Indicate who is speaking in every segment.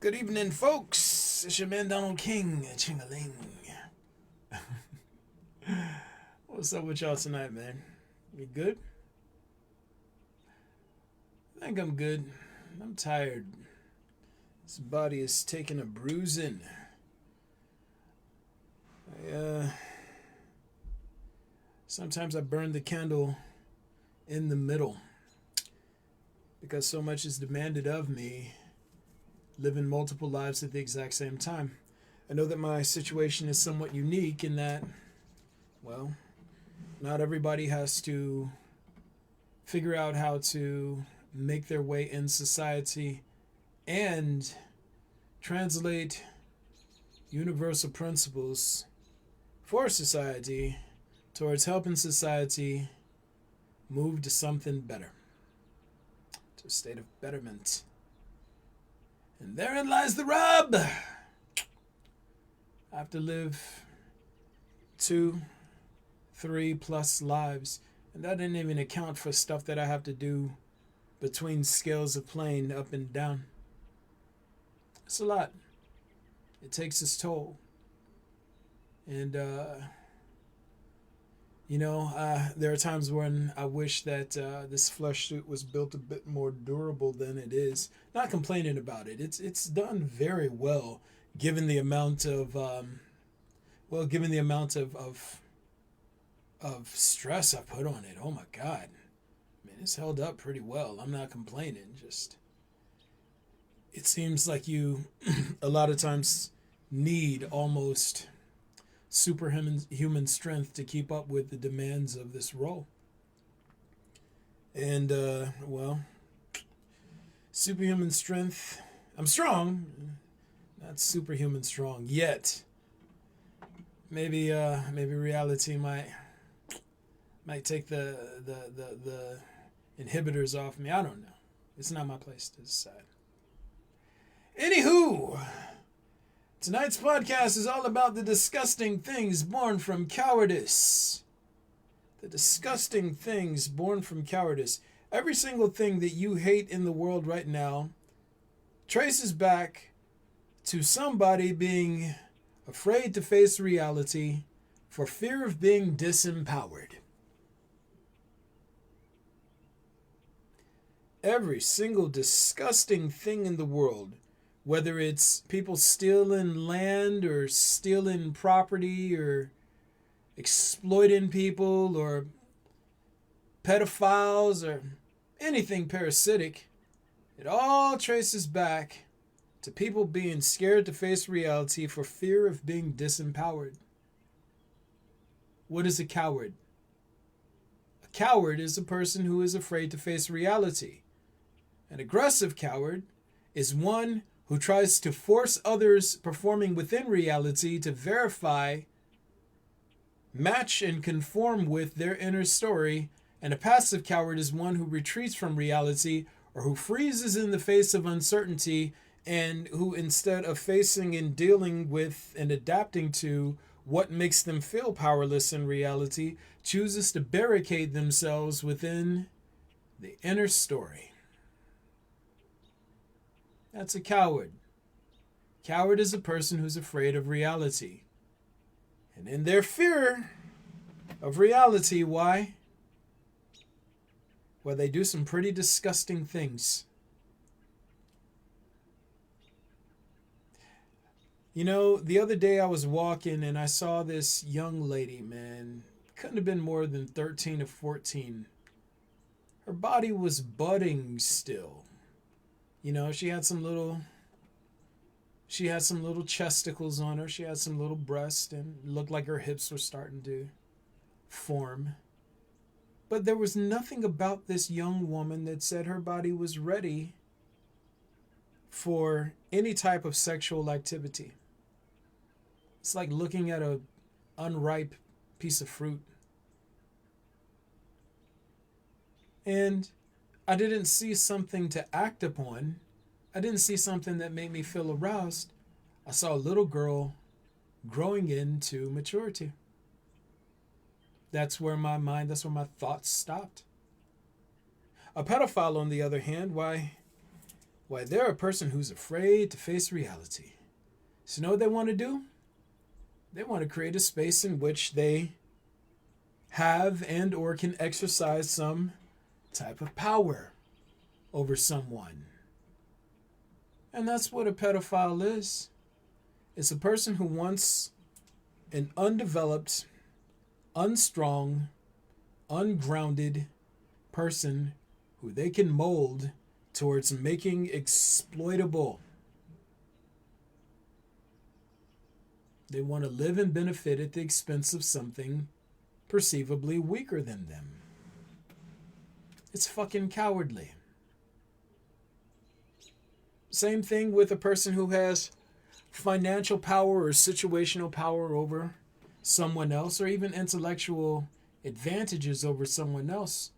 Speaker 1: Good evening, folks. It's your man Donald King, Ching-a-ling. What's up with y'all tonight, man? You good? I think I'm good. I'm tired. This body is taking a bruising. Sometimes I burn the candle in the middle because so much is demanded of me, living multiple lives at the exact same time. I know that my situation is somewhat unique in that, well, not everybody has to figure out how to make their way in society and translate universal principles for society towards helping society move to something better, to a state of betterment. And therein lies the rub. I have to live 2, 3 plus lives, and that didn't even account for stuff that I have to do between scales of plane up and down. It's a lot. It takes its toll. And, there are times when I wish that this flesh suit was built a bit more durable than it is. Not complaining about it. It's done very well, given the amount of of stress I put on it. Oh my God, man, it's held up pretty well. I'm not complaining. Just it seems like you a lot of times need almost superhuman strength to keep up with the demands of this role. And superhuman strength. I'm strong, not superhuman strong yet. Maybe reality might take the inhibitors off me. I don't know. It's not my place to decide. Anywho, tonight's podcast is all about the disgusting things born from cowardice. The disgusting things born from cowardice. Every single thing that you hate in the world right now traces back to somebody being afraid to face reality for fear of being disempowered. Every single disgusting thing in the world, whether it's people stealing land or stealing property or exploiting people or pedophiles or anything parasitic, it all traces back to people being scared to face reality for fear of being disempowered. What is a coward? A coward is a person who is afraid to face reality. An aggressive coward is one who tries to force others performing within reality to verify, match, and conform with their inner story. And a passive coward is one who retreats from reality or who freezes in the face of uncertainty and who, instead of facing and dealing with and adapting to what makes them feel powerless in reality, chooses to barricade themselves within the inner story. That's a coward. Coward is a person who's afraid of reality. And in their fear of reality, why? Well, they do some pretty disgusting things. You know, the other day I was walking and I saw this young lady, man. Couldn't have been more than 13 or 14. Her body was budding still. You know, she had some little chesticles on her. She had some little breasts and it looked like her hips were starting to form. But there was nothing about this young woman that said her body was ready for any type of sexual activity. It's like looking at an unripe piece of fruit. And I didn't see something to act upon. I didn't see something that made me feel aroused. I saw a little girl growing into maturity. That's where my thoughts stopped. A pedophile, on the other hand, why Why, they're a person who's afraid to face reality. So you know what they want to do? They want to create a space in which they have and or can exercise some type of power over someone. And that's what a pedophile is. It's a person who wants an undeveloped, unstrong, ungrounded person who they can mold towards making exploitable. They want to live and benefit at the expense of something perceivably weaker than them. It's fucking cowardly. Same thing with a person who has financial power or situational power over someone else, or even intellectual advantages over someone else.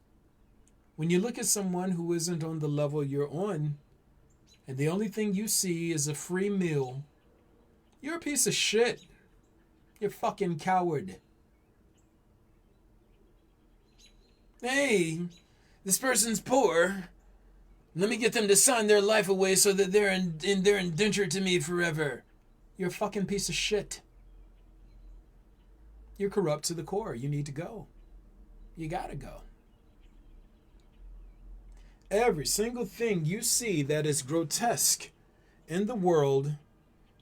Speaker 1: When you look at someone who isn't on the level you're on, and the only thing you see is a free meal, you're a piece of shit. You're a fucking coward. Hey, this person's poor. Let me get them to sign their life away so that they're indentured to me forever. You're a fucking piece of shit. You're corrupt to the core. You need to go. You gotta go. Every single thing you see that is grotesque in the world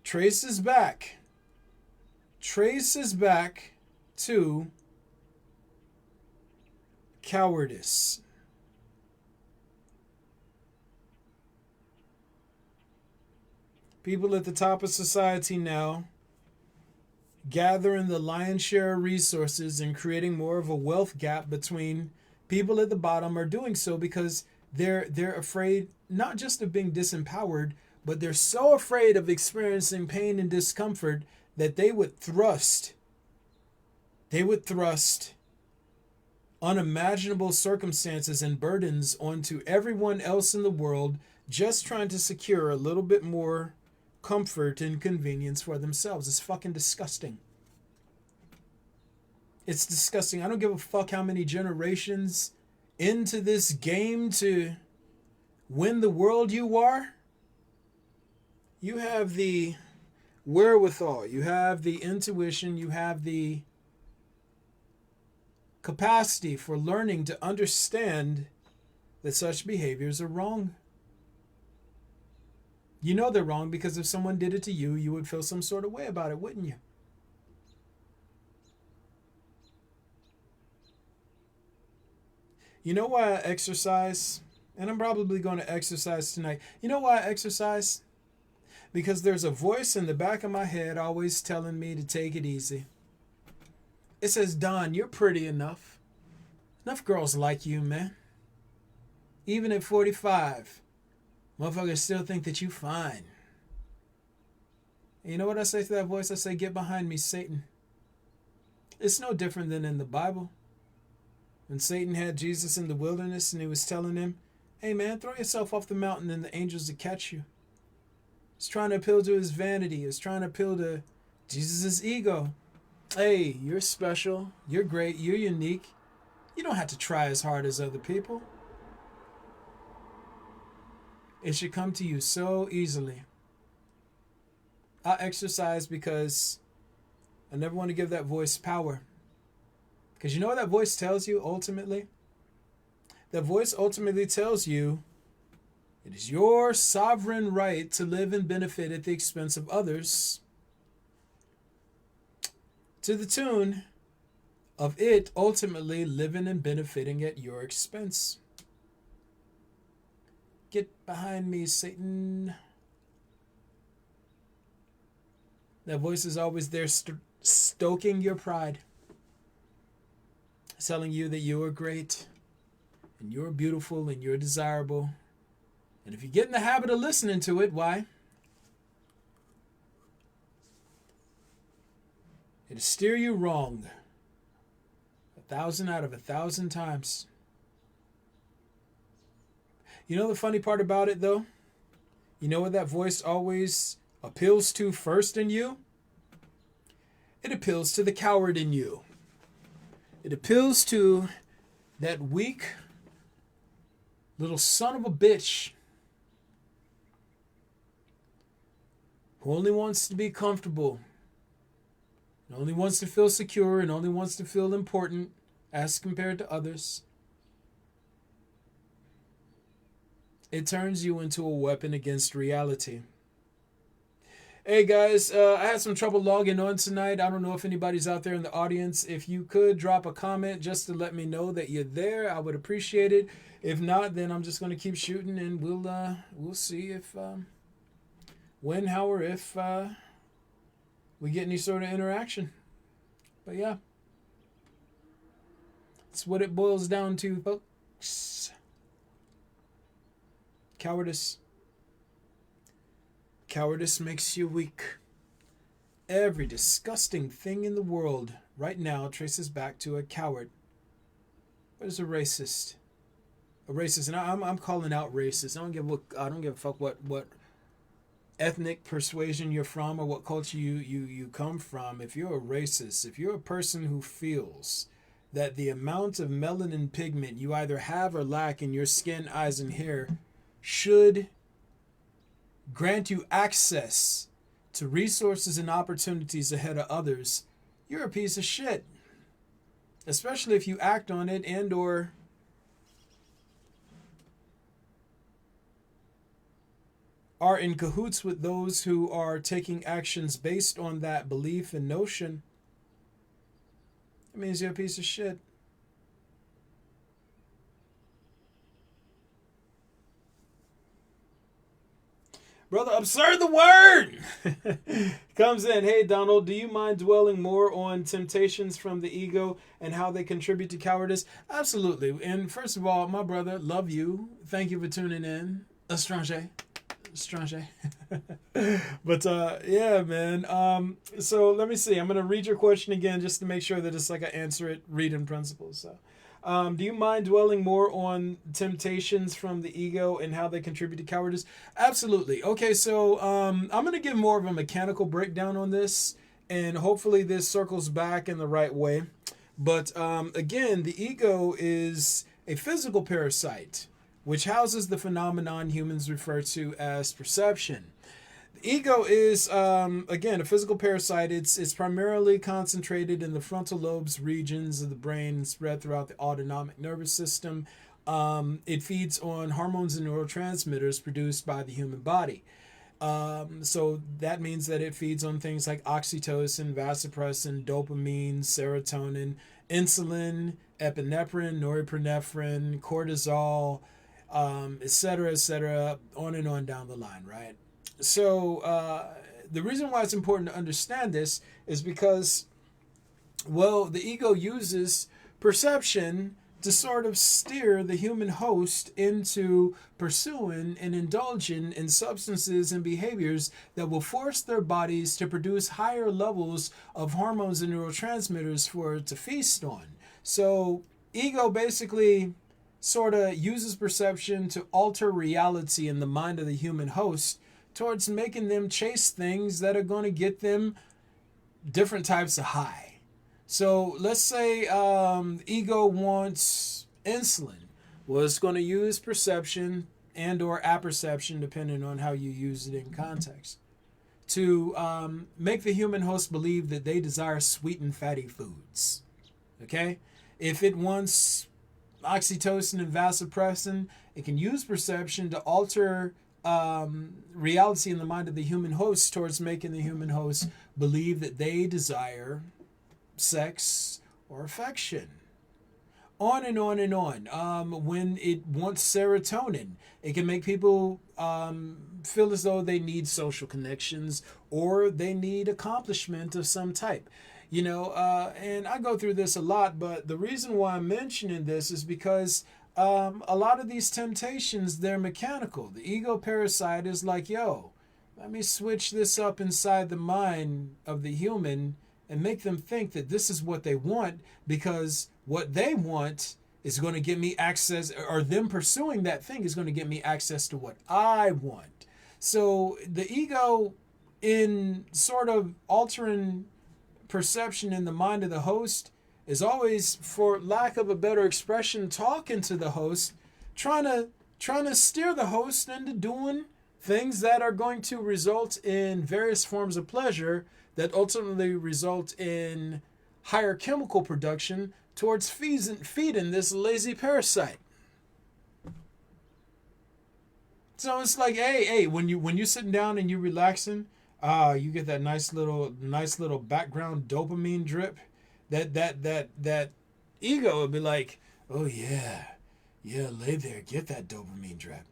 Speaker 1: traces back to cowardice. People at the top of society now gathering the lion's share of resources and creating more of a wealth gap between people at the bottom are doing so because they're afraid not just of being disempowered, but they're so afraid of experiencing pain and discomfort that they would thrust unimaginable circumstances and burdens onto everyone else in the world, just trying to secure a little bit more comfort and convenience for themselves. It's fucking disgusting. It's disgusting. I don't give a fuck how many generations into this game to win the world you are. You have the wherewithal, you have the intuition, you have the capacity for learning to understand that such behaviors are wrong. You know they're wrong because if someone did it to you, you would feel some sort of way about it, wouldn't you? You know why I exercise? And I'm probably going to exercise tonight. You know why I exercise? Because there's a voice in the back of my head always telling me to take it easy. It says, Don, you're pretty enough. Enough girls like you, man. Even at 45, motherfuckers still think that you fine. And you know what I say to that voice? I say, get behind me, Satan. It's no different than in the Bible. When Satan had Jesus in the wilderness and he was telling him, hey man, throw yourself off the mountain and the angels will catch you. He's trying to appeal to his vanity. He's trying to appeal to Jesus' ego. Hey, you're special. You're great. You're unique. You don't have to try as hard as other people. It should come to you so easily. I exercise because I never want to give that voice power. Because you know what that voice tells you ultimately? That voice ultimately tells you it is your sovereign right to live and benefit at the expense of others, to the tune of it ultimately living and benefiting at your expense. Get behind me, Satan. That voice is always there stoking your pride, telling you that you are great and you're beautiful and you're desirable. And if you get in the habit of listening to it, why? It'll steer you wrong 1,000 out of 1,000 times. You know the funny part about it, though? You know what that voice always appeals to first in you? It appeals to the coward in you. It appeals to that weak little son of a bitch who only wants to be comfortable, and only wants to feel secure, and only wants to feel important as compared to others, it turns you into a weapon against reality. Hey guys, I had some trouble logging on tonight. I don't know if anybody's out there in the audience. If you could drop a comment just to let me know that you're there, I would appreciate it. If not, then I'm just going to keep shooting, and we'll see if when, how, or if we get any sort of interaction. But yeah, that's what it boils down to, folks. Cowardice. Cowardice makes you weak. Every disgusting thing in the world right now traces back to a coward. What is a racist? A racist, and I'm calling out racist. I don't give a fuck what ethnic persuasion you're from or what culture you come from. If you're a racist, if you're a person who feels that the amount of melanin pigment you either have or lack in your skin, eyes, and hair should grant you access to resources and opportunities ahead of others, you're a piece of shit. Especially if you act on it and or are in cahoots with those who are taking actions based on that belief and notion. It means you're a piece of shit. Brother, absurd the word! Comes in, hey Donald, do you mind dwelling more on temptations from the ego and how they contribute to cowardice? Absolutely. And first of all, my brother, love you. Thank you for tuning in. Estrange. But yeah, man. So let me see. I'm going to read your question again just to make sure that it's like I answer it reading principles. So. Do you mind dwelling more on temptations from the ego and how they contribute to cowardice? Absolutely. Okay, so I'm going to give more of a mechanical breakdown on this, and hopefully this circles back in the right way. But again, the ego is a physical parasite, which houses the phenomenon humans refer to as perception. Ego is, again, a physical parasite. It's primarily concentrated in the frontal lobes regions of the brain and spread throughout the autonomic nervous system. It feeds on hormones and neurotransmitters produced by the human body. So that means that it feeds on things like oxytocin, vasopressin, dopamine, serotonin, insulin, epinephrine, norepinephrine, cortisol, et cetera, on and on down the line, right? So the reason why it's important to understand this is because, well, the ego uses perception to sort of steer the human host into pursuing and indulging in substances and behaviors that will force their bodies to produce higher levels of hormones and neurotransmitters for it to feast on. So ego basically sort of uses perception to alter reality in the mind of the human host towards making them chase things that are going to get them different types of high. So let's say ego wants insulin. Well, it's going to use perception and or apperception, depending on how you use it in context, to make the human host believe that they desire sweet and fatty foods. Okay? If it wants oxytocin and vasopressin, it can use perception to alter reality in the mind of the human host towards making the human host believe that they desire sex or affection. On and on and on. When it wants serotonin, it can make people feel as though they need social connections or they need accomplishment of some type. You know, and I go through this a lot, but the reason why I'm mentioning this is because a lot of these temptations, they're mechanical. The ego parasite is like, yo, let me switch this up inside the mind of the human and make them think that this is what they want, because what they want is going to get me access, or them pursuing that thing is going to get me access to what I want. So the ego, in sort of altering perception in the mind of the host, is always, for lack of a better expression, talking to the host, trying to steer the host into doing things that are going to result in various forms of pleasure that ultimately result in higher chemical production towards feeding this lazy parasite. So it's like, hey, when you sitting down and you relaxing, you get that nice little background dopamine drip. That ego would be like, oh yeah, lay there, get that dopamine drip.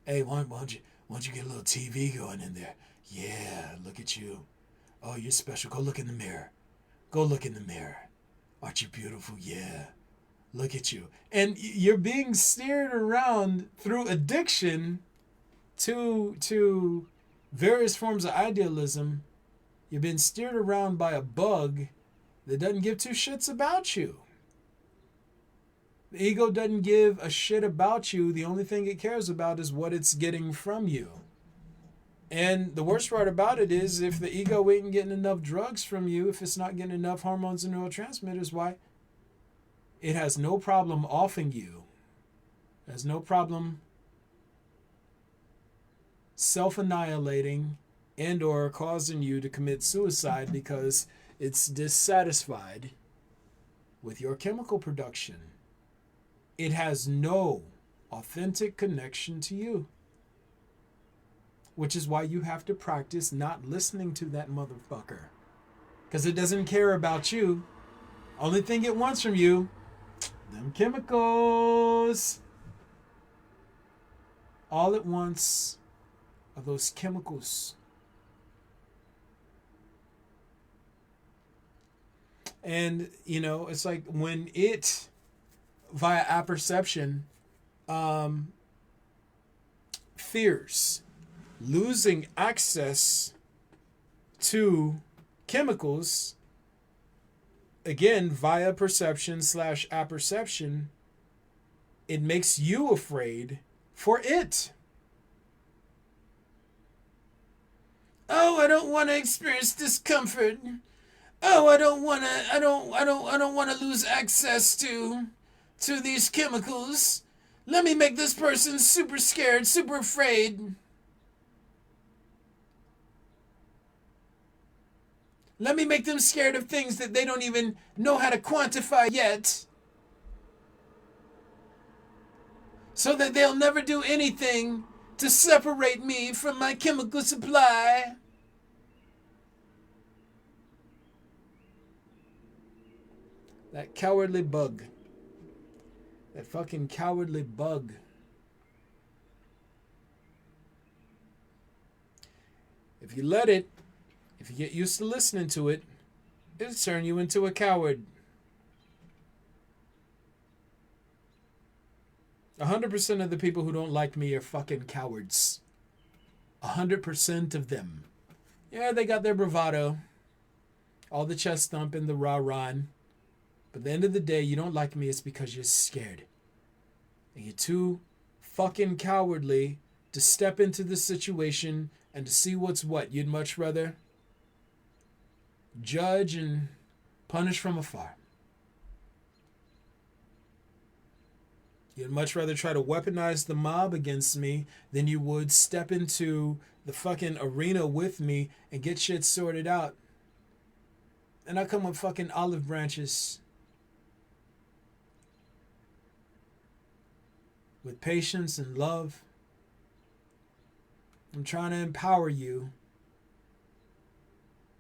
Speaker 1: Hey, why don't you get a little TV going in there? Yeah, look at you. Oh, you're special. Go look in the mirror. Go look in the mirror. Aren't you beautiful? Yeah. Look at you. And you're being steered around through addiction to various forms of idealism. You've been steered around by a bug that doesn't give two shits about you. The ego doesn't give a shit about you. The only thing it cares about is what it's getting from you. And the worst part about it is, if the ego ain't getting enough drugs from you, if it's not getting enough hormones and neurotransmitters, why? It has no problem offing you. It has no problem self-annihilating and or causing you to commit suicide because it's dissatisfied with your chemical production. It has no authentic connection to you. Which is why you have to practice not listening to that motherfucker. Because it doesn't care about you. Only thing it wants from you, them chemicals. All it wants are those chemicals. And, it's like when it, via apperception, fears losing access to chemicals, again, via perception / apperception, it makes you afraid for it. Oh, I don't want to experience discomfort. Oh, I don't want to lose access to these chemicals. Let me make this person super scared, super afraid. Let me make them scared of things that they don't even know how to quantify yet. So that they'll never do anything to separate me from my chemical supply. That cowardly bug. That fucking cowardly bug. If you let it, if you get used to listening to it, it'll turn you into a coward. 100% of the people who don't like me are fucking cowards. 100% of them. Yeah, they got their bravado. All the chest thumping, the rah-rahing. But at the end of the day, you don't like me, it's because you're scared. And you're too fucking cowardly to step into the situation and to see what's what. You'd much rather judge and punish from afar. You'd much rather try to weaponize the mob against me than you would step into the fucking arena with me and get shit sorted out. And I come with fucking olive branches. With patience and love. I'm trying to empower you.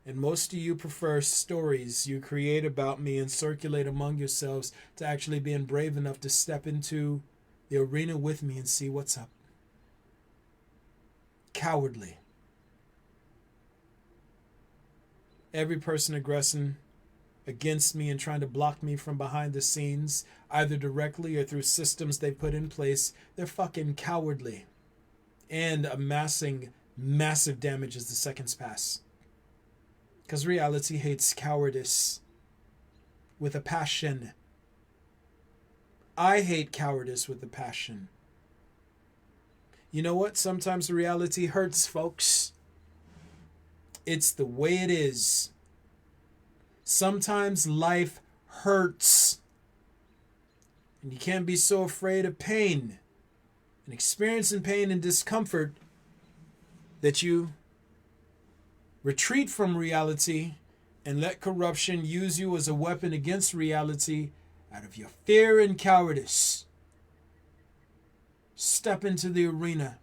Speaker 1: And most of you prefer stories you create about me and circulate among yourselves to actually being brave enough to step into the arena with me and see what's up. Cowardly. Every person aggressing against me and trying to block me from behind the scenes, either directly or through systems they put in place, they're fucking cowardly. And amassing massive damage as the seconds pass. Because reality hates cowardice with a passion. I hate cowardice with a passion. You know what? Sometimes reality hurts, folks. It's the way it is. Sometimes life hurts. And you can't be so afraid of pain. And experiencing pain and discomfort that you retreat from reality and let corruption use you as a weapon against reality out of your fear and cowardice. Step into the arena.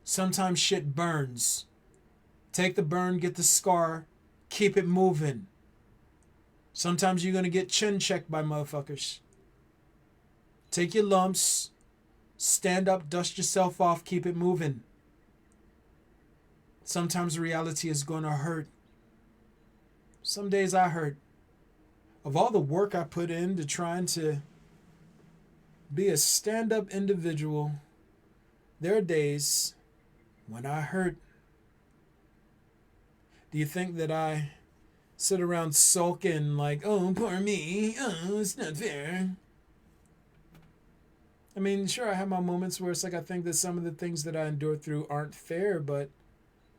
Speaker 1: Sometimes shit burns. Take the burn, get the scar, keep it moving. Sometimes you're going to get chin checked by motherfuckers. Take your lumps, stand up, dust yourself off, keep it moving. Sometimes reality is going to hurt. Some days I hurt. Of all the work I put into trying to be a stand-up individual, there are days when I hurt. Do you think that I sit around sulking like, oh, poor me, oh, it's not fair? I mean, sure, I have my moments where it's like I think that some of the things that I endure through aren't fair, but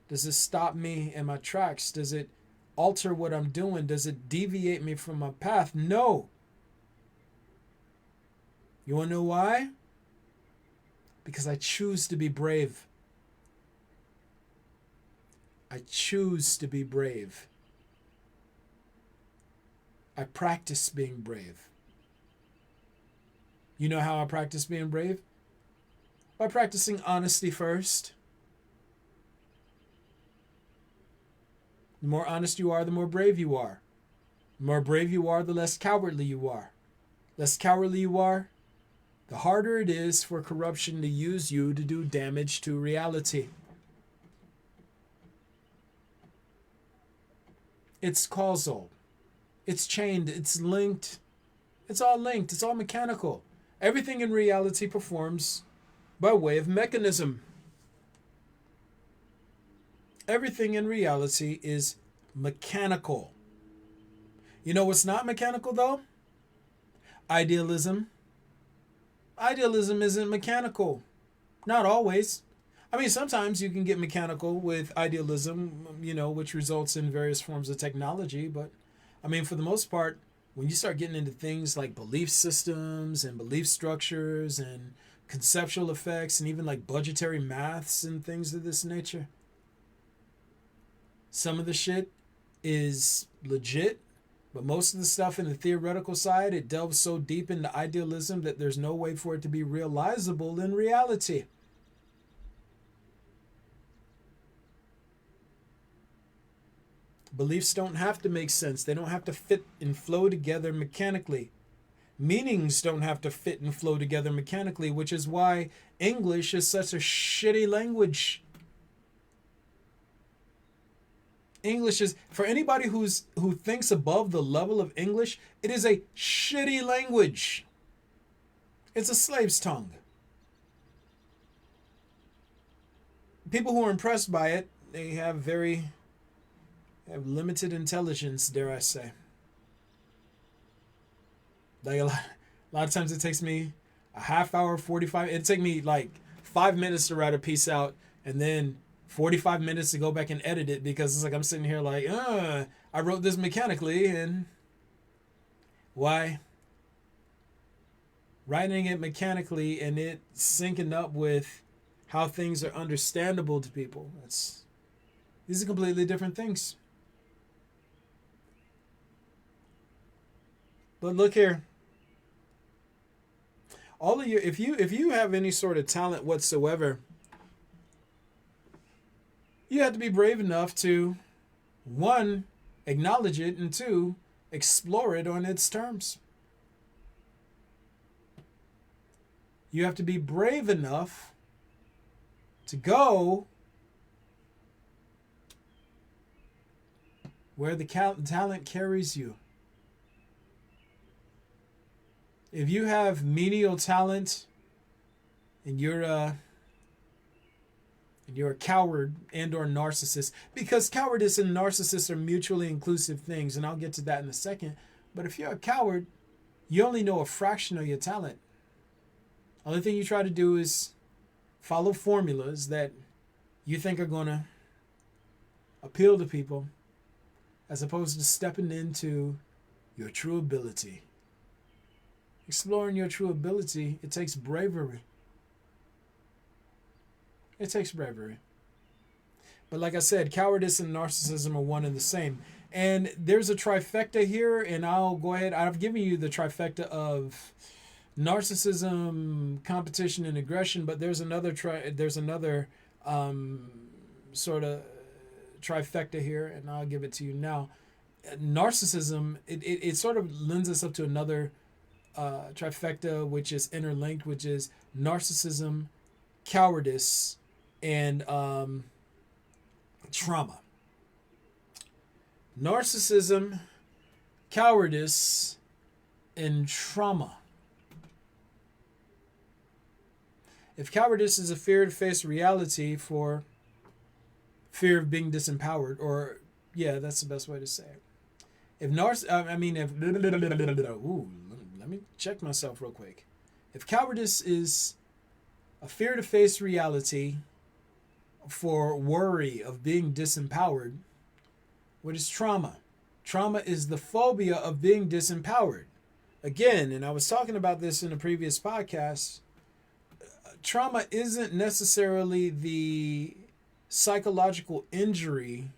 Speaker 1: does it stop me in my tracks? Does it alter what I'm doing? Does it deviate me from my path? No. You want to know why? Because I choose to be brave. I choose to be brave. I practice being brave. You know how I practice being brave? By practicing honesty first. The more honest you are, the more brave you are. The more brave you are, the less cowardly you are. Less cowardly you are, the harder it is for corruption to use you to do damage to reality. It's causal. It's chained. It's linked. It's all linked. It's all mechanical. Everything in reality performs by way of mechanism. Everything in reality is mechanical. You know what's not mechanical, though? Idealism. Idealism isn't mechanical. Not always. I mean, sometimes you can get mechanical with idealism, which results in various forms of technology. But, I mean, for the most part, when you start getting into things like belief systems and belief structures and conceptual effects and even like budgetary maths and things of this nature, some of the shit is legit, but most of the stuff in the theoretical side, it delves so deep into idealism that there's no way for it to be realizable in reality. Beliefs don't have to make sense. They don't have to fit and flow together mechanically. Meanings don't have to fit and flow together mechanically, which is why English is such a shitty language. English is, for anybody who thinks above the level of English, it is a shitty language. It's a slave's tongue. People who are impressed by it, they have limited intelligence, dare I say. Like a lot of times it takes me a half hour, 45. It'd take me like 5 minutes to write a piece out, and then 45 minutes to go back and edit it, because it's like I'm sitting here like, I wrote this mechanically, and why? Writing it mechanically and it syncing up with how things are understandable to people. These are completely different things. But look here. All of you, if you have any sort of talent whatsoever, you have to be brave enough to, one, acknowledge it, and two, explore it on its terms. You have to be brave enough to go where the talent carries you. If you have menial talent and you're a coward and or narcissist, because cowardice and narcissist are mutually inclusive things, and I'll get to that in a second. But if you're a coward, you only know a fraction of your talent. Only thing you try to do is follow formulas that you think are going to appeal to people, as opposed to stepping into your true ability. Exploring your true ability, it takes bravery. It takes bravery. But like I said, cowardice and narcissism are one and the same. And there's a trifecta here, and I'll go ahead. I've given you the trifecta of narcissism, competition, and aggression. But there's another sort of trifecta here, and I'll give it to you now. Narcissism, it sort of lends us up to another trifecta, which is interlinked, which is narcissism, cowardice, and trauma. Narcissism, cowardice, and trauma. If cowardice is a fear to face reality for fear of being disempowered, or yeah, that's the best way to say it. If let me check myself real quick. If cowardice is a fear to face reality for worry of being disempowered, what is trauma? Trauma is the phobia of being disempowered. Again, and I was talking about this in a previous podcast, trauma isn't necessarily the psychological injury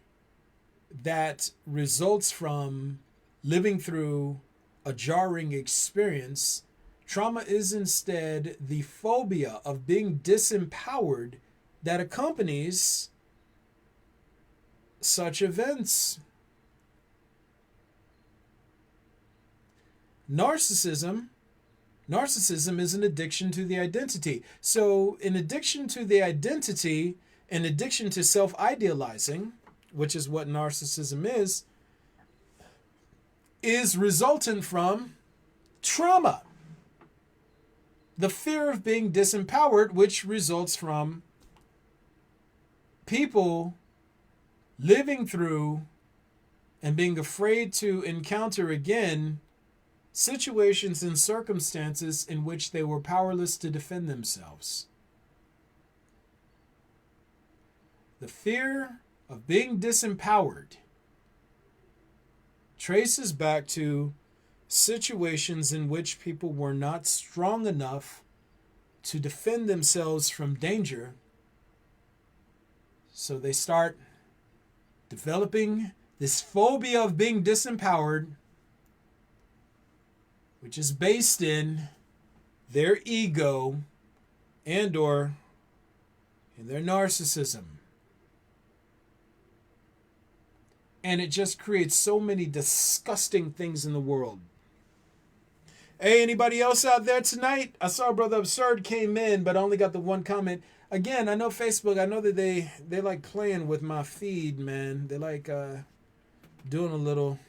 Speaker 1: that results from living through a jarring experience. Trauma is instead the phobia of being disempowered that accompanies such events. Narcissism is an addiction to the identity. So an addiction to the identity, an addiction to self-idealizing, which is what narcissism is resultant from trauma. The fear of being disempowered, which results from people living through and being afraid to encounter again situations and circumstances in which they were powerless to defend themselves. The fear of being disempowered traces back to situations in which people were not strong enough to defend themselves from danger. So they start developing this phobia of being disempowered, which is based in their ego and or in their narcissism. And it just creates so many disgusting things in the world. Hey, anybody else out there tonight? I saw Brother Absurd came in, but I only got the one comment. Again, I know Facebook, I know that they like playing with my feed, man. They like doing a little,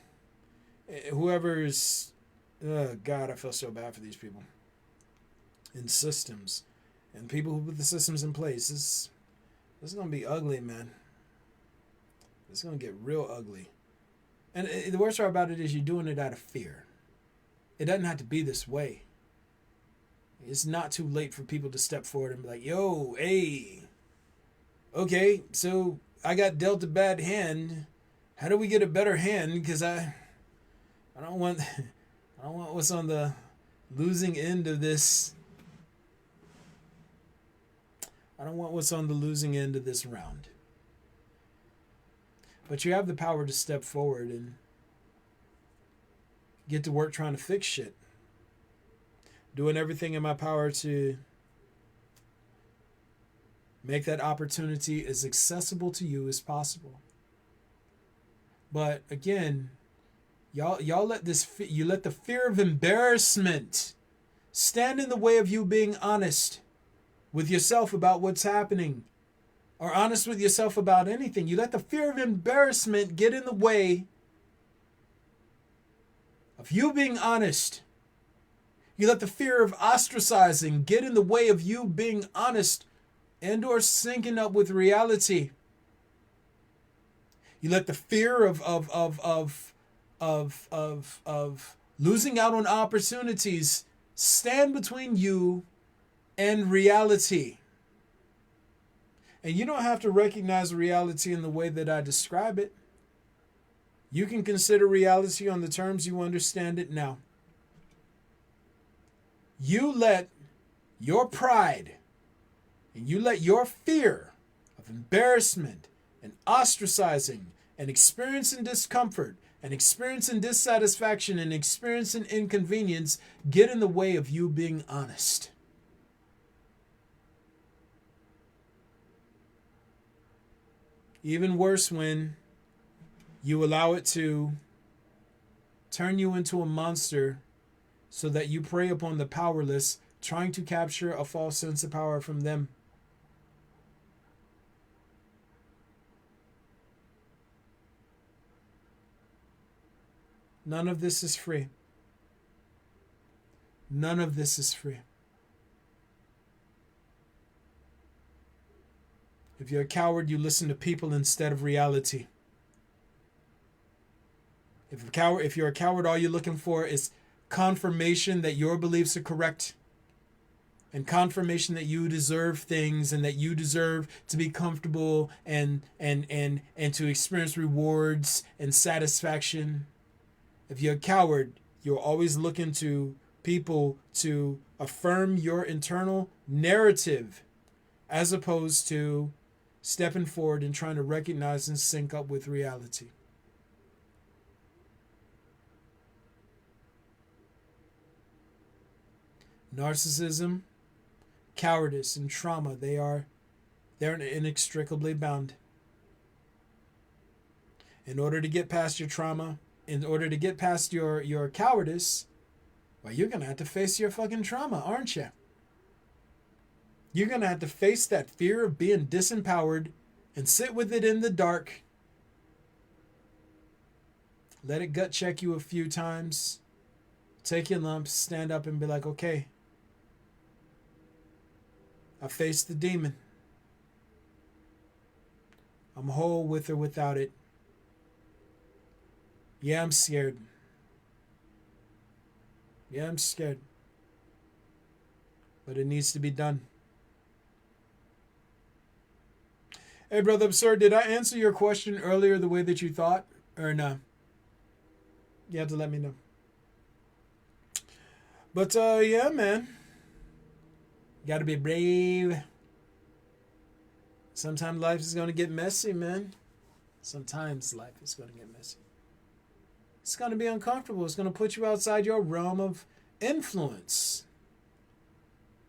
Speaker 1: whoever's, oh God, I feel so bad for these people. In systems. And people who put the systems in place. This is going to be ugly, man. It's going to get real ugly. And the worst part about it is you're doing it out of fear. It doesn't have to be this way. It's not too late for people to step forward and be like, yo, hey, okay, so I got dealt a bad hand. How do we get a better hand? Because I don't want what's on the losing end of this. I don't want what's on the losing end of this round. But you have the power to step forward and get to work trying to fix shit. Doing everything in my power to make that opportunity as accessible to you as possible. But again, y'all let the fear of embarrassment stand in the way of you being honest with yourself about what's happening, or honest with yourself about anything. You let the fear of embarrassment get in the way of you being honest. You let the fear of ostracizing get in the way of you being honest and or syncing up with reality. You let the fear of losing out on opportunities stand between you and reality. And you don't have to recognize reality in the way that I describe it. You can consider reality on the terms you understand it now. You let your pride and you let your fear of embarrassment and ostracizing and experiencing discomfort and experiencing dissatisfaction and experiencing inconvenience get in the way of you being honest. Even worse when you allow it to turn you into a monster so that you prey upon the powerless, trying to capture a false sense of power from them. None of this is free. None of this is free. If you're a coward, you listen to people instead of reality. If you're a coward, all you're looking for is confirmation that your beliefs are correct, and confirmation that you deserve things and that you deserve to be comfortable and to experience rewards and satisfaction. If you're a coward, you're always looking to people to affirm your internal narrative as opposed to stepping forward and trying to recognize and sync up with reality. Narcissism, cowardice, and trauma, they're inextricably bound. In order to get past your trauma, in order to get past your cowardice, well, you're going to have to face your fucking trauma, aren't you? You're going to have to face that fear of being disempowered and sit with it in the dark. Let it gut check you a few times. Take your lumps, stand up and be like, okay, I faced the demon. I'm whole with or without it. Yeah, I'm scared. Yeah, I'm scared. But it needs to be done. Hey, Brother Absurd, did I answer your question earlier the way that you thought? Or no? You have to let me know. But, yeah, man. Gotta be brave. Sometimes life is going to get messy, man. Sometimes life is going to get messy. It's going to be uncomfortable. It's going to put you outside your realm of influence.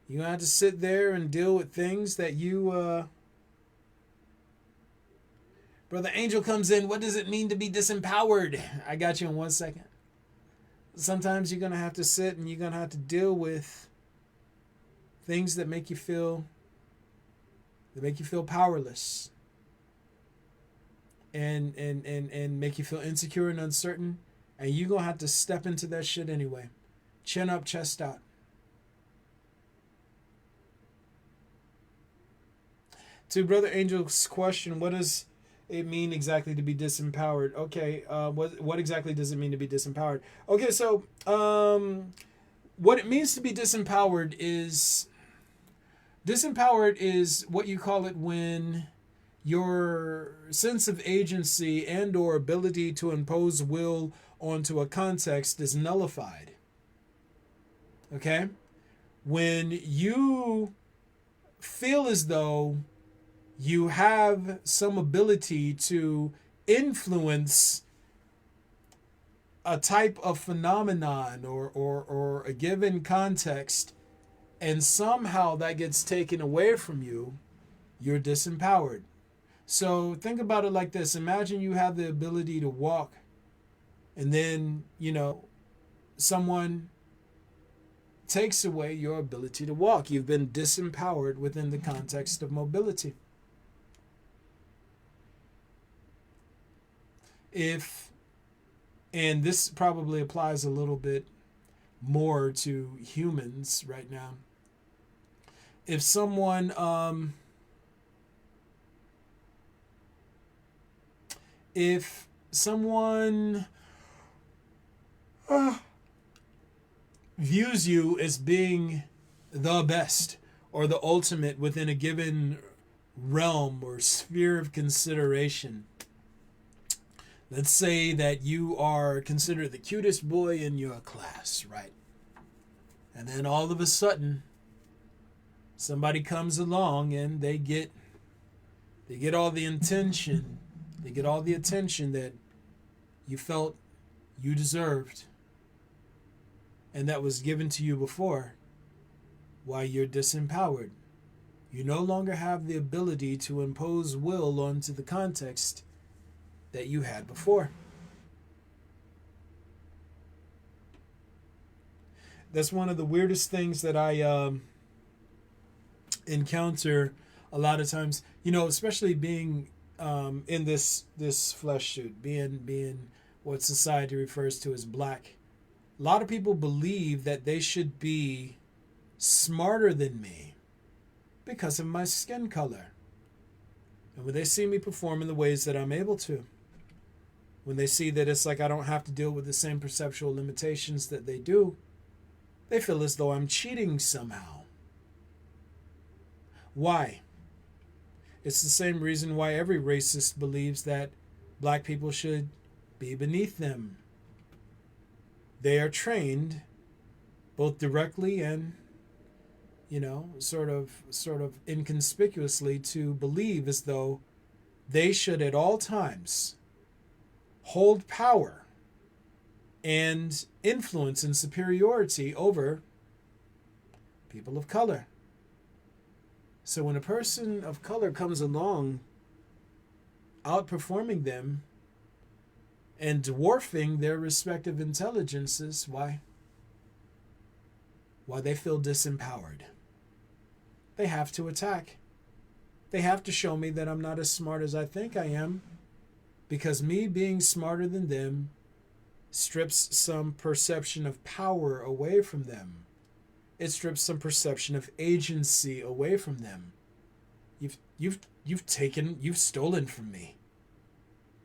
Speaker 1: You're going to have to sit there and deal with things that you... Brother Angel comes in. What does it mean to be disempowered? I got you in 1 second. Sometimes you're going to have to sit and you're going to have to deal with things that make you feel powerless and make you feel insecure and uncertain, and you're going to have to step into that shit anyway. Chin up, chest out. To Brother Angel's question, what does it mean exactly to be disempowered? Okay, what exactly does it mean to be disempowered? Okay, so what it means to be disempowered is what you call it when your sense of agency and or ability to impose will onto a context is nullified. Okay? When you feel as though you have some ability to influence a type of phenomenon or a given context, and somehow that gets taken away from you, you're disempowered. So think about it like this. Imagine you have the ability to walk, and then, someone takes away your ability to walk. You've been disempowered within the context of mobility. And this probably applies a little bit more to humans right now. If someone views you as being the best or the ultimate within a given realm or sphere of consideration, let's say that you are considered the cutest boy in your class, right? And then all of a sudden, somebody comes along and they get They get all the attention. They get all the attention that you felt you deserved and that was given to you before. Why you're disempowered. You no longer have the ability to impose will onto the context that you had before. That's one of the weirdest things that I encounter a lot of times. You know, especially being in this flesh suit, being what society refers to as black. A lot of people believe that they should be smarter than me because of my skin color. And when they see me perform in the ways that I'm able to, when they see that it's like I don't have to deal with the same perceptual limitations that they do, they feel as though I'm cheating somehow. Why? It's the same reason why every racist believes that black people should be beneath them. They are trained both directly and, you know, sort of inconspicuously to believe as though they should at all times hold power and influence and superiority over people of color. So when a person of color comes along, outperforming them and dwarfing their respective intelligences, why they feel disempowered. They have to attack. They have to show me that I'm not as smart as I think I am, because me being smarter than them strips some perception of power away from them. It strips some perception of agency away from them. You've stolen from me.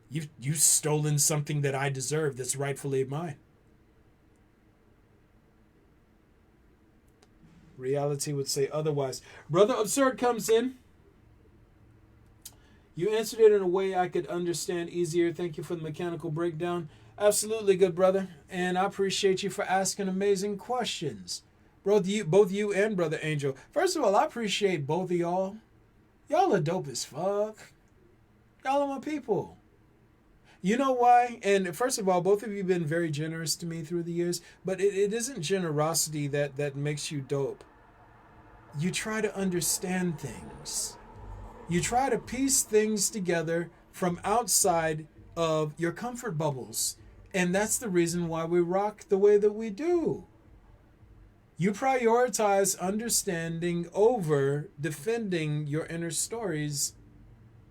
Speaker 1: You've stolen something that I deserve that's rightfully mine. Reality would say otherwise. Brother Absurd comes in. You answered it in a way I could understand easier. Thank you for the mechanical breakdown. Absolutely, good brother. And I appreciate you for asking amazing questions. Both you and Brother Angel. First of all, I appreciate both of y'all. Y'all are dope as fuck. Y'all are my people. You know why? And first of all, both of you have been very generous to me through the years, but it isn't generosity that makes you dope. You try to understand things. You try to piece things together from outside of your comfort bubbles. And that's the reason why we rock the way that we do. You prioritize understanding over defending your inner stories,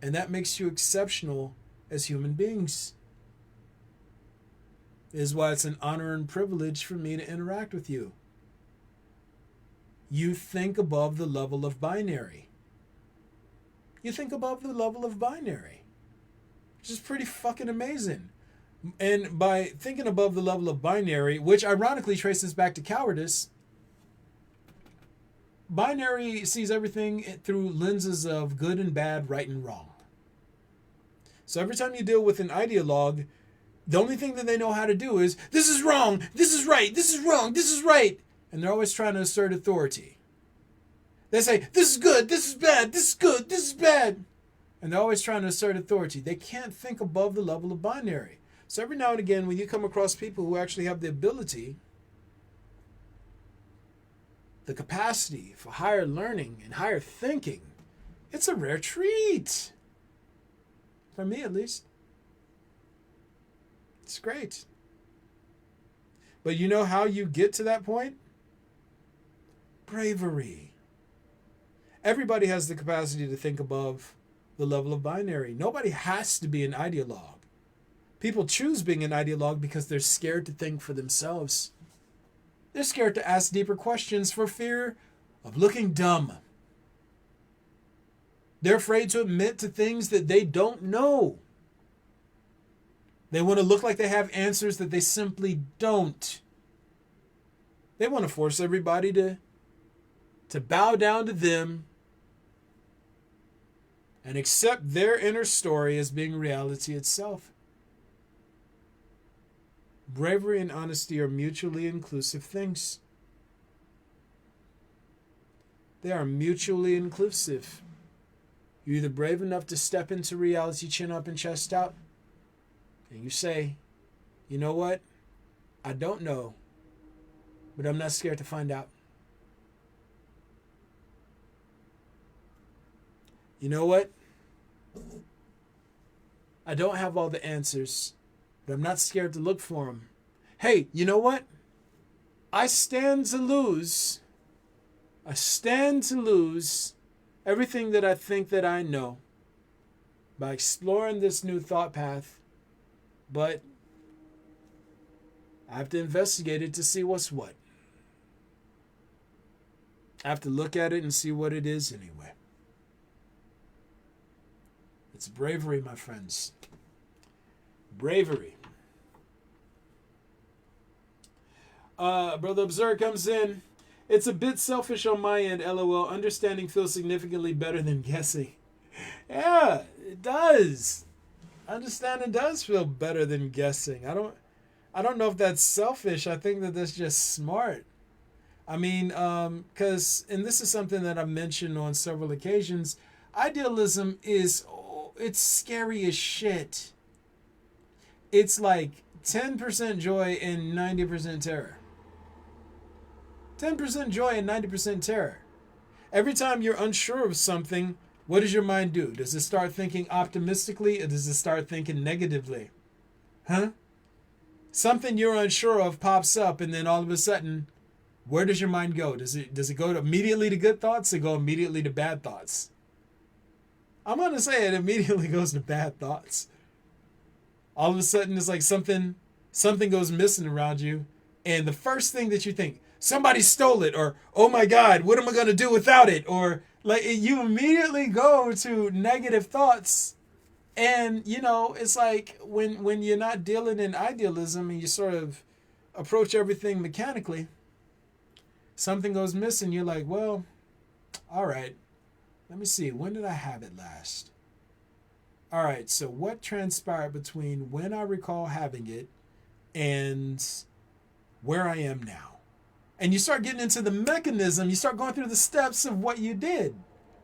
Speaker 1: and that makes you exceptional as human beings. This is why it's an honor and privilege for me to interact with you. You think above the level of binary. You think above the level of binary, which is pretty fucking amazing. And by thinking above the level of binary, which ironically traces back to cowardice, binary sees everything through lenses of good and bad, right and wrong. So every time you deal with an ideologue, the only thing that they know how to do is, this is wrong, this is right, this is wrong, this is right. And they're always trying to assert authority. They say, this is good, this is bad, this is good, this is bad. And they're always trying to assert authority. They can't think above the level of binary. So every now and again, when you come across people who actually have the ability, the capacity for higher learning and higher thinking, it's a rare treat. For me, at least. It's great. But you know how you get to that point? Bravery. Everybody has the capacity to think above the level of binary. Nobody has to be an ideologue. People choose being an ideologue because they're scared to think for themselves. They're scared to ask deeper questions for fear of looking dumb. They're afraid to admit to things that they don't know. They want to look like they have answers that they simply don't. They want to force everybody to bow down to them and accept their inner story as being reality itself. Bravery and honesty are mutually inclusive things. They are mutually inclusive. You're either brave enough to step into reality, chin up and chest out, and you say, you know what? I don't know, but I'm not scared to find out. You know what? I don't have all the answers, but I'm not scared to look for them. Hey, you know what? I stand to lose. I stand to lose everything that I think that I know by exploring this new thought path, but I have to investigate it to see what's what. I have to look at it and see what it is anyway. It's bravery, my friends. Bravery. Brother Observer comes in. It's a bit selfish on my end, LOL. Understanding feels significantly better than guessing. Yeah, it does. Understanding does feel better than guessing. I don't know if that's selfish. I think that that's just smart. I mean, because, and this is something that I mentioned on several occasions, idealism is, it's scary as shit. It's like 10% joy and 90% terror. 10% joy and 90% terror. Every time you're unsure of something, what does your mind do? Does it start thinking optimistically or does it start thinking negatively? Huh? Something you're unsure of pops up and then all of a sudden, where does your mind go? Does it go immediately to good thoughts or go immediately to bad thoughts? I'm going to say it immediately goes to bad thoughts. All of a sudden, it's like something goes missing around you. And the first thing that you think, somebody stole it, or, oh my God, what am I going to do without it? Or like you immediately go to negative thoughts. And, you know, it's like when you're not dealing in idealism and you sort of approach everything mechanically, something goes missing. You're like, well, all right, let me see. When did I have it last? All right, so what transpired between when I recall having it and where I am now? And you start getting into the mechanism, you start going through the steps of what you did,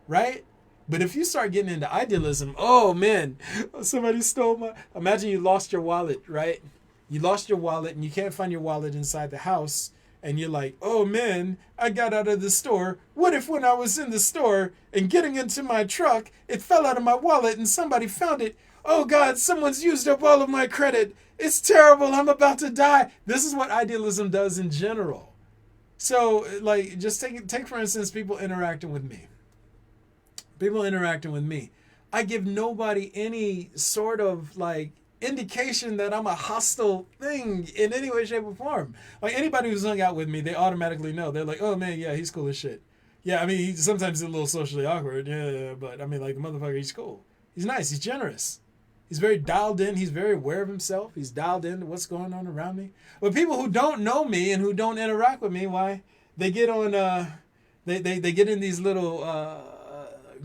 Speaker 1: right? But if you start getting into idealism, oh man, somebody stole my... Imagine you lost your wallet, right? You lost your wallet and you can't find your wallet inside the house. And you're like, oh man, I got out of the store. What if when I was in the store and getting into my truck, it fell out of my wallet and somebody found it? Oh God, someone's used up all of my credit. It's terrible. I'm about to die. This is what idealism does in general. So, like, just take for instance, people interacting with me. People interacting with me. I give nobody any sort of, like, indication that I'm a hostile thing in any way, shape, or form. Like, anybody who's hung out with me, they automatically know. They're like, oh, man, yeah, he's cool as shit. Yeah, I mean, sometimes he's a little socially awkward. Yeah, but, I mean, like, the motherfucker, he's cool. He's nice. He's generous. He's very dialed in. He's very aware of himself. He's dialed in to what's going on around me. But people who don't know me and who don't interact with me, why? They get on, they get in these little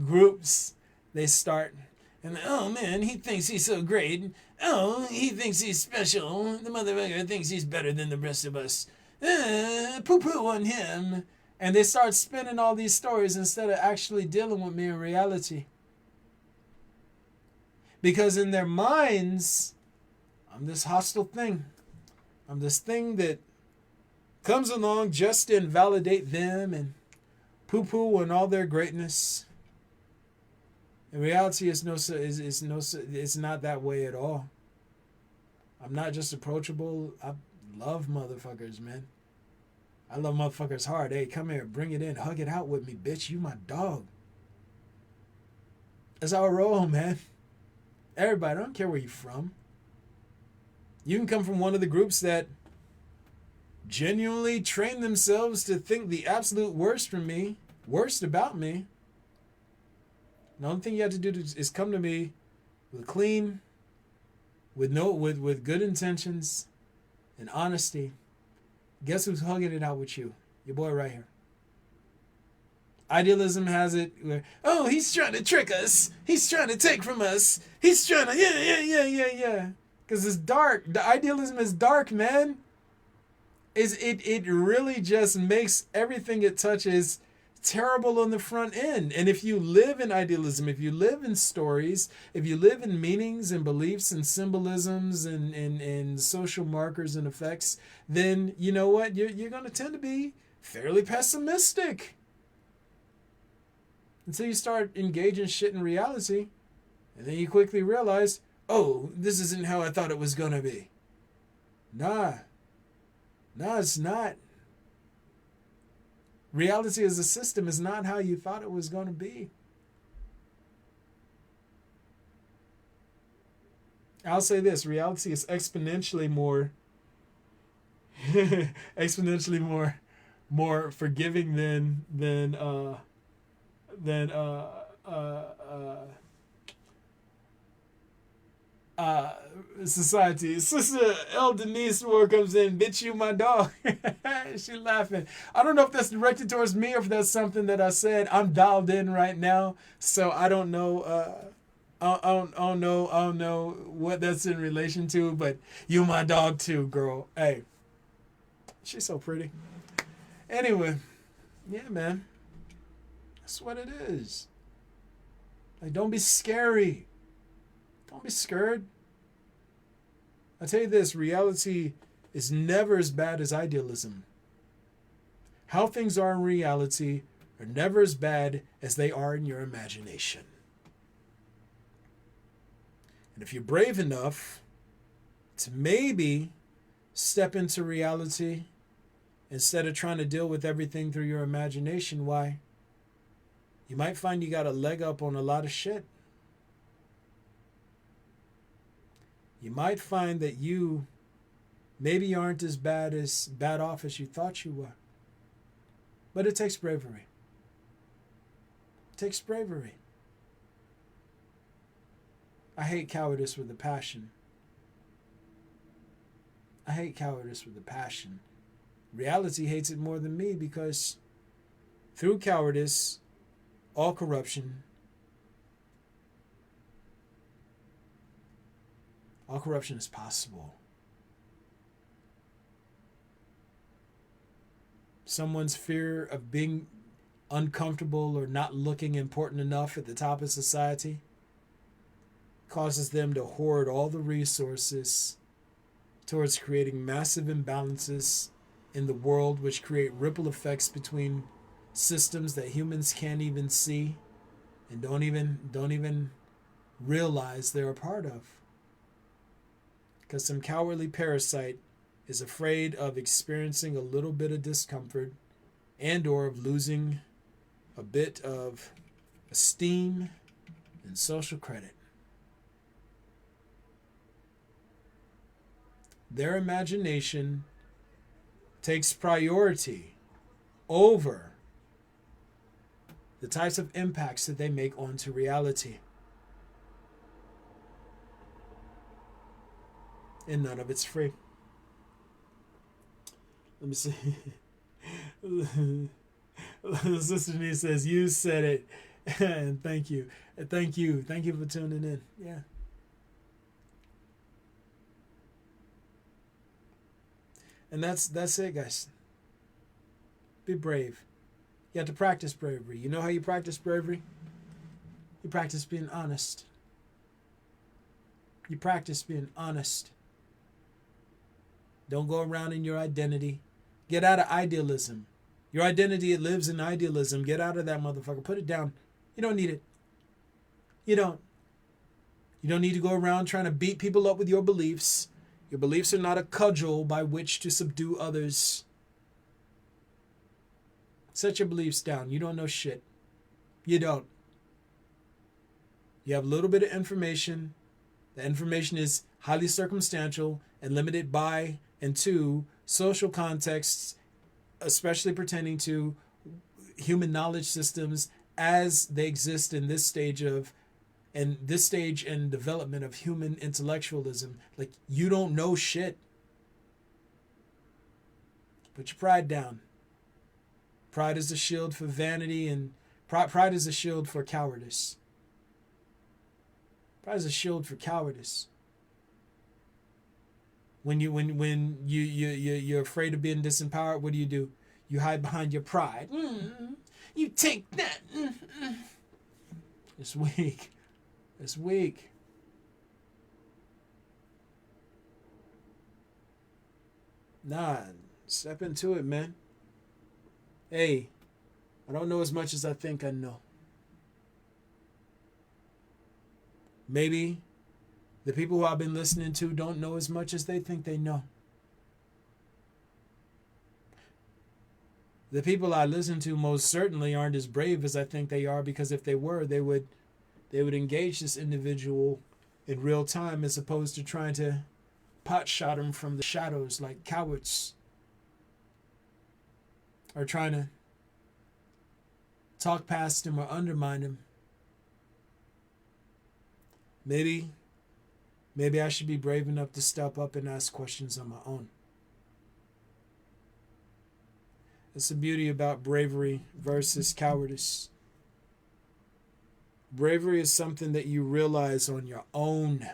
Speaker 1: groups. They start, and oh man, he thinks he's so great. Oh, he thinks he's special. The motherfucker thinks he's better than the rest of us. Poo-poo on him. And they start spinning all these stories instead of actually dealing with me in reality. Because in their minds, I'm this hostile thing. I'm this thing that comes along just to invalidate them and poo-poo on all their greatness. In reality, it's not that way at all. I'm not just approachable. I love motherfuckers, man. I love motherfuckers hard. Hey, come here, bring it in, hug it out with me, bitch. You my dog. That's how I roll, man. Everybody, I don't care where you're from. You can come from one of the groups that genuinely train themselves to think the absolute worst about me. The only thing you have to do is come to me with clean, with good intentions and honesty. Guess who's hugging it out with you? Your boy right here. Idealism has it where, oh, he's trying to trick us. He's trying to take from us. He's trying to, yeah. Because it's dark. The idealism is dark, man. It really just makes everything it touches terrible on the front end. And if you live in idealism, if you live in stories, if you live in meanings and beliefs and symbolisms and social markers and effects, then you know what? You're going to tend to be fairly pessimistic until you start engaging shit in reality. And then you quickly realize, oh, this isn't how I thought it was going to be. Nah, it's not. Reality as a system is not how you thought it was going to be. I'll say this, reality is exponentially more more forgiving than society. Sister El Denise Moore comes in, bitch you my dog. She laughing. I don't know if that's directed towards me or if that's something that I said. I'm dialed in right now, so I don't know. I don't know what that's in relation to, but you my dog too, girl. Hey, she's so pretty. Anyway, yeah, man, that's what it is. Like, don't be scary. Don't be scared. I tell you this, reality is never as bad as idealism. How things are in reality are never as bad as they are in your imagination. And if you're brave enough to maybe step into reality instead of trying to deal with everything through your imagination, why? You might find you got a leg up on a lot of shit. You might find that you maybe aren't as bad off as you thought you were. But it takes bravery. It takes bravery. I hate cowardice with a passion. I hate cowardice with a passion. Reality hates it more than me because through cowardice, all corruption is possible. Someone's fear of being uncomfortable or not looking important enough at the top of society causes them to hoard all the resources towards creating massive imbalances in the world, which create ripple effects between systems that humans can't even see and don't even realize they're a part of. Because some cowardly parasite is afraid of experiencing a little bit of discomfort and or of losing a bit of esteem and social credit. Their imagination takes priority over the types of impacts that they make onto reality. And none of it's free. Let me see. Sister Denise says, you said it. And thank you. Thank you for tuning in. Yeah. And that's it, guys. Be brave. You have to practice bravery. You know how you practice bravery? You practice being honest. You practice being honest. Don't go around in your identity. Get out of idealism. Your identity, it lives in idealism. Get out of that motherfucker. Put it down. You don't need it. You don't. You don't need to go around trying to beat people up with your beliefs. Your beliefs are not a cudgel by which to subdue others. Set your beliefs down. You don't know shit. You don't. You have a little bit of information. The information is highly circumstantial and limited by and to social contexts, especially pertaining to human knowledge systems as they exist in this stage and development of human intellectualism. Like, you don't know shit. Put your pride down. Pride is a shield for vanity, and pride is a shield for cowardice. Pride is a shield for cowardice. When you're afraid of being disempowered, what do? You hide behind your pride. You take that. It's weak. It's weak. Nah, step into it, man. Hey, I don't know as much as I think I know. Maybe the people who I've been listening to don't know as much as they think they know. The people I listen to most certainly aren't as brave as I think they are, because if they were, they would engage this individual in real time as opposed to trying to pot shot him from the shadows like cowards, or trying to talk past him or undermine him. Maybe I should be brave enough to step up and ask questions on my own. It's the beauty about bravery versus cowardice. Bravery is something that you realize on your own.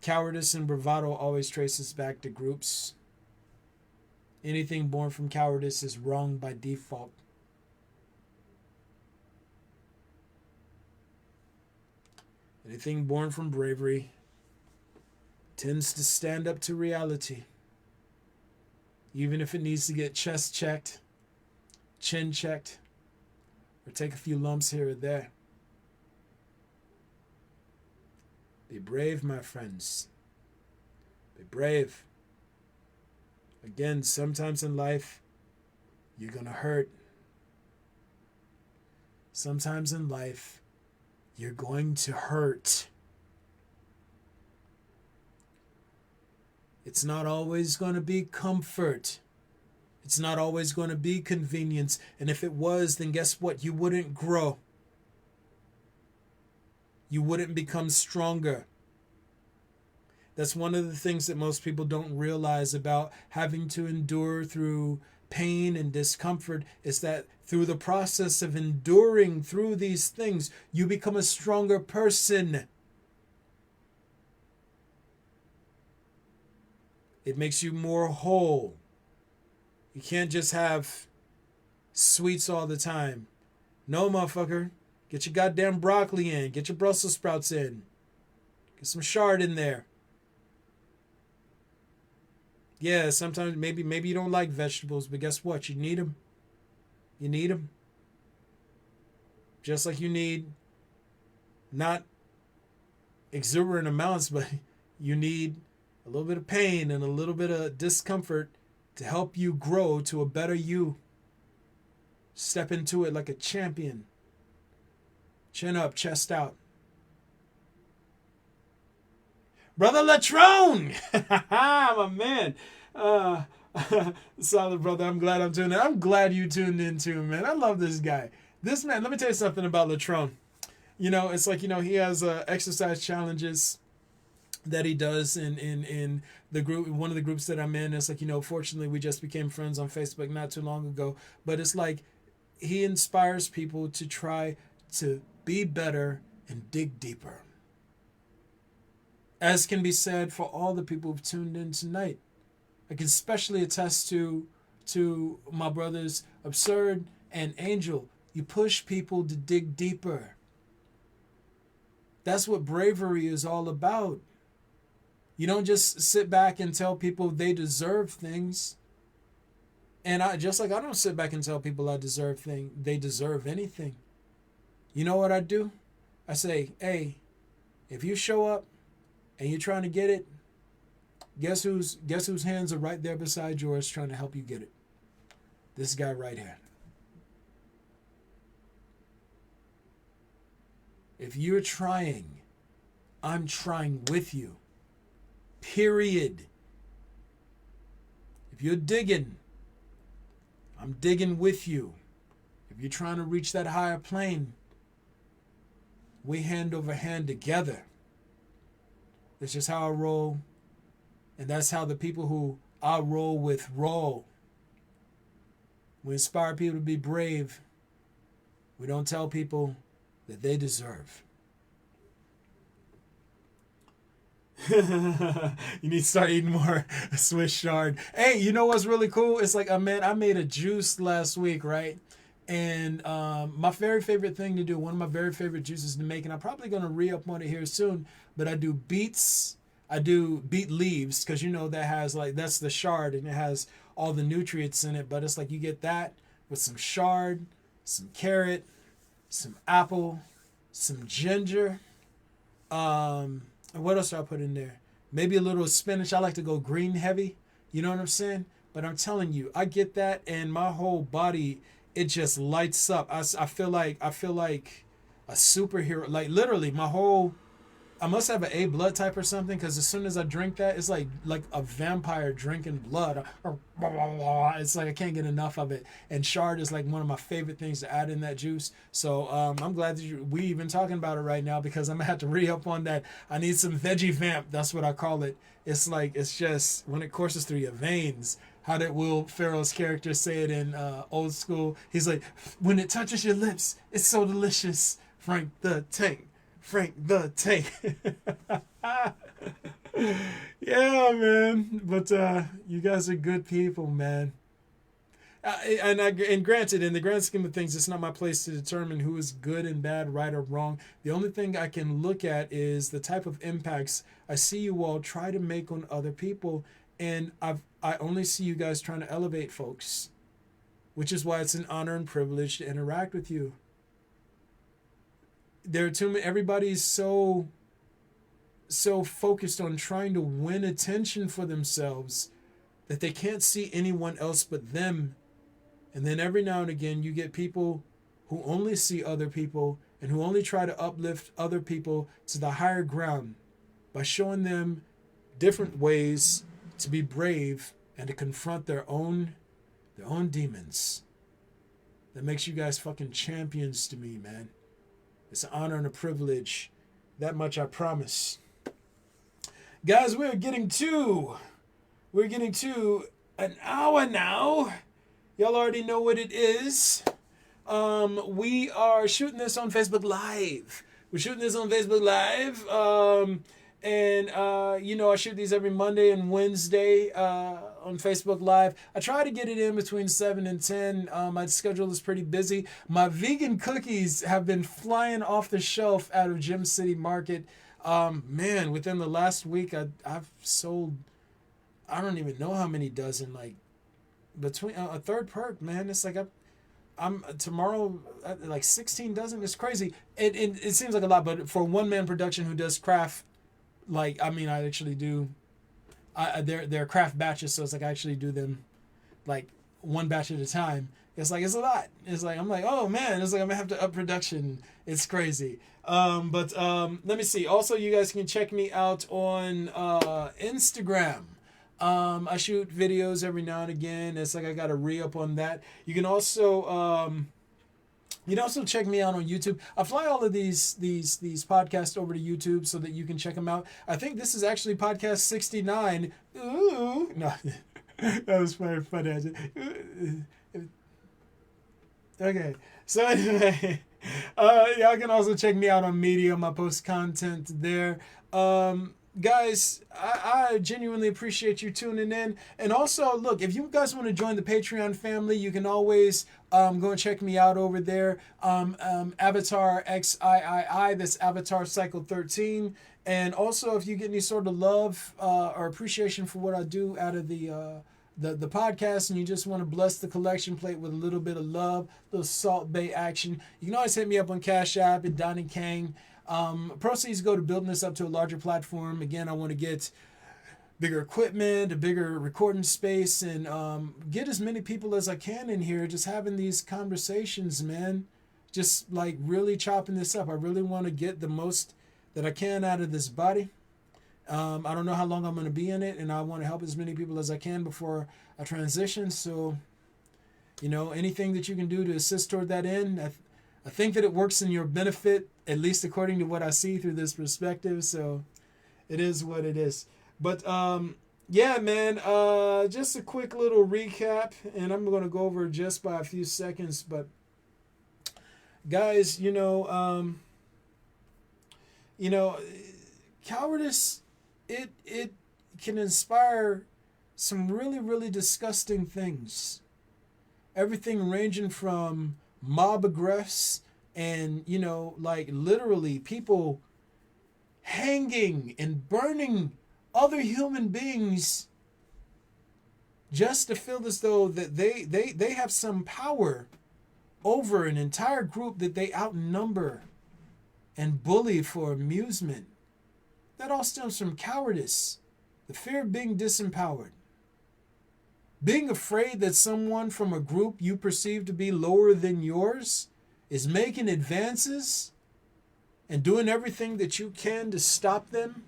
Speaker 1: Cowardice and bravado always traces back to groups. Anything born from cowardice is wrong by default. Anything born from bravery tends to stand up to reality, even if it needs to get chest checked, chin checked, or take a few lumps here or there. Be brave, my friends. Be brave. Again, sometimes in life, you're going to hurt. Sometimes in life, you're going to hurt. It's not always going to be comfort. It's not always going to be convenience. And if it was, then guess what? You wouldn't grow. You wouldn't become stronger. That's one of the things that most people don't realize about having to endure through pain and discomfort, is that through the process of enduring through these things, you become a stronger person. It makes you more whole. You can't just have sweets all the time. No, motherfucker. Get your goddamn broccoli in. Get your Brussels sprouts in. Get some chard in there. Yeah, sometimes maybe you don't like vegetables, but guess what? You need them. You need them. Just like you need not exuberant amounts, but you need a little bit of pain and a little bit of discomfort to help you grow to a better you. Step into it like a champion. Chin up, chest out. Brother Latrone! My man. Solid brother. I'm glad I'm tuned in. I'm glad you tuned in too, man. I love this guy. This man, let me tell you something about Latrone. You know, it's like, you know, he has exercise challenges that he does in the group, one of the groups that I'm in. It's like, you know, fortunately we just became friends on Facebook not too long ago. But it's like he inspires people to try to be better and dig deeper. As can be said for all the people who've tuned in tonight. I can especially attest to my brothers Absurd and Angel. You push people to dig deeper. That's what bravery is all about. You don't just sit back and tell people they deserve things. And I don't sit back and tell people they deserve anything. You know what I do? I say, hey, if you show up and you're trying to get it, guess whose hands are right there beside yours trying to help you get it? This guy right here. If you're trying, I'm trying with you. Period. If you're digging, I'm digging with you. If you're trying to reach that higher plane, we hand over hand together. That's just how I roll. And that's how the people who I roll with roll. We inspire people to be brave. We don't tell people that they deserve. You need to start eating more Swiss chard. Hey, you know what's really cool? It's like, man, I made a juice last week, right? And my very favorite thing to do, one of my very favorite juices to make, and I'm probably going to re-up on it here soon, but I do beets. I do beet leaves because, you know, that has like, that's the chard and it has all the nutrients in it. But it's like you get that with some chard, some carrot, some apple, some ginger. And what else do I put in there? Maybe a little spinach. I like to go green heavy. You know what I'm saying? But I'm telling you, I get that, and my whole body, it just lights up. I feel like a superhero. Like literally, my whole, I must have an A blood type or something, because as soon as I drink that, it's like a vampire drinking blood. It's like I can't get enough of it. And chard is like one of my favorite things to add in that juice. So I'm glad that we even talking about it right now, because I'm gonna have to re-up on that. I need some veggie vamp. That's what I call it. It's like, it's just when it courses through your veins. How did Will Ferrell's character say it in Old School? He's like, when it touches your lips, it's so delicious. Frank the Tank. Frank the Tank. Yeah, man. But you guys are good people, man. And granted, in the grand scheme of things, it's not my place to determine who is good and bad, right or wrong. The only thing I can look at is the type of impacts I see you all try to make on other people, and I only see you guys trying to elevate folks, which is why it's an honor and privilege to interact with you. There are too many. Everybody's so focused on trying to win attention for themselves that they can't see anyone else but them. And then every now and again you get people who only see other people and who only try to uplift other people to the higher ground by showing them different ways to be brave and to confront their own demons. That makes you guys fucking champions to me, man. It's an honor and a privilege. That much I promise. Guys, we're getting to an hour now. Y'all already know what it is. We are shooting this on Facebook Live. We're shooting this on Facebook Live. I shoot these every Monday and Wednesday on Facebook Live. I try to get it in between 7 and 10. My schedule is pretty busy. My vegan cookies have been flying off the shelf out of Gym City Market. Man, within the last week, I've sold, I don't even know how many dozen, like, between a third perk, man. It's like I'm tomorrow like 16 dozen. It's crazy. It seems like a lot, but for a one-man production who does craft, like, I mean, I actually do. They're craft batches, so it's like I actually do them like one batch at a time. It's like, it's a lot. It's like, I'm like, oh man, it's like I'm gonna have to up production. It's crazy. But let me see. Also, you guys can check me out on Instagram. I shoot videos every now and again. It's like I got to re-up on that. You can also check me out on YouTube. I fly all of these podcasts over to YouTube so that you can check them out. I think this is actually podcast 69. Ooh, no, that was very funny. Okay, so anyway, y'all can also check me out on Medium. I post content there. Guys, I genuinely appreciate you tuning in. And also, look, if you guys want to join the Patreon family, you can always go and check me out over there. Avatar XIII, that's Avatar Cycle 13. And also, if you get any sort of love or appreciation for what I do out of the podcast, and you just want to bless the collection plate with a little bit of love, a little Salt Bay action, you can always hit me up on Cash App at Donnie Kang. Proceeds go to building this up to a larger platform. Again, I want to get bigger equipment, a bigger recording space, and get as many people as I can in here just having these conversations, man. Just like really chopping this up. I really want to get the most that I can out of this body. I don't know how long I'm going to be in it, and I want to help as many people as I can before I transition. So, anything that you can do to assist toward that end, I think that it works in your benefit, at least according to what I see through this perspective. So it is what it is. But yeah, man, just a quick little recap, and I'm going to go over just by a few seconds. But guys, Cowardice it can inspire some really, really disgusting things. Everything ranging from mob aggress and, like literally people hanging and burning other human beings just to feel as though that they have some power over an entire group that they outnumber and bully for amusement. That all stems from cowardice, the fear of being disempowered. Being afraid that someone from a group you perceive to be lower than yours is making advances and doing everything that you can to stop them.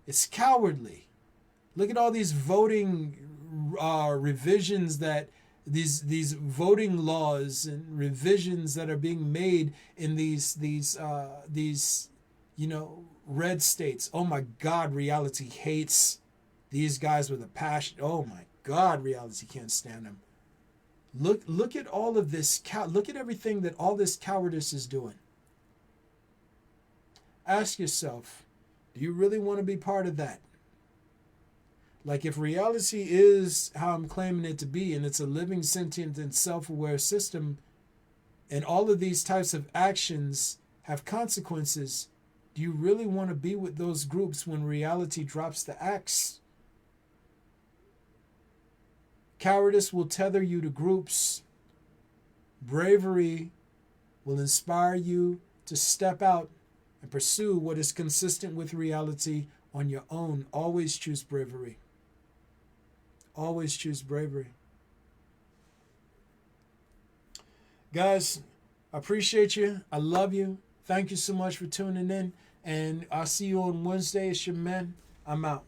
Speaker 1: It's cowardly. Look at all these voting revisions that these voting laws and revisions that are being made in these red states. Oh my God, reality hates these guys with a passion. Oh my God, reality can't stand them. Look at all of this. Look at everything that all this cowardice is doing. Ask yourself, do you really want to be part of that? Like, if reality is how I'm claiming it to be, and it's a living, sentient, and self-aware system, and all of these types of actions have consequences, do you really want to be with those groups when reality drops the axe? Cowardice will tether you to groups. Bravery will inspire you to step out and pursue what is consistent with reality on your own. Always choose bravery. Always choose bravery. Guys, I appreciate you. I love you. Thank you so much for tuning in. And I'll see you on Wednesday. It's your man. I'm out.